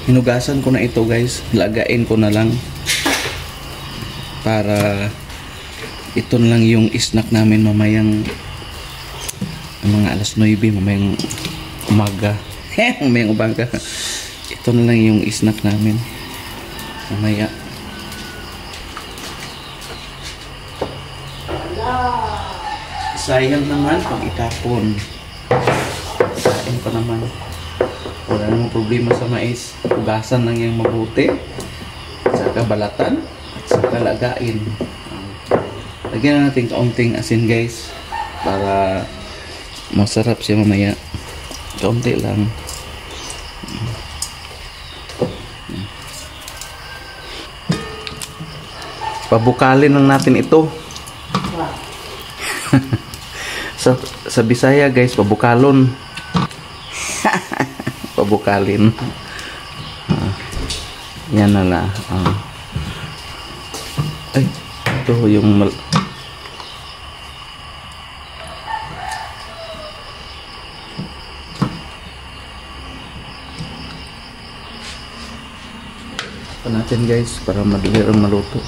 Hinugasan ko na ito guys. Lagain ko na lang. Para ito na lang yung snack namin mamayang mga alas 9, mamayang umaga. Mamayang umaga. Ito na lang yung snack namin mamaya. Sayang naman pag itapon. Kain pa naman. Wala namang problema sa mais. Hugasan lang yung mabuti. Saka balatan. At saka lagain. Lagyan na natin kaunting asin guys. Para masarap siya mamaya. Kaunti lang. Pabukalin lang natin ito. sa Bisaya guys, pabukalon. Pabukalin. Yan na lang. Ay, ito yung natin guys para madali ang maluto.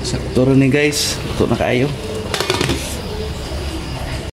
Sakto rin guys, ito na kayo.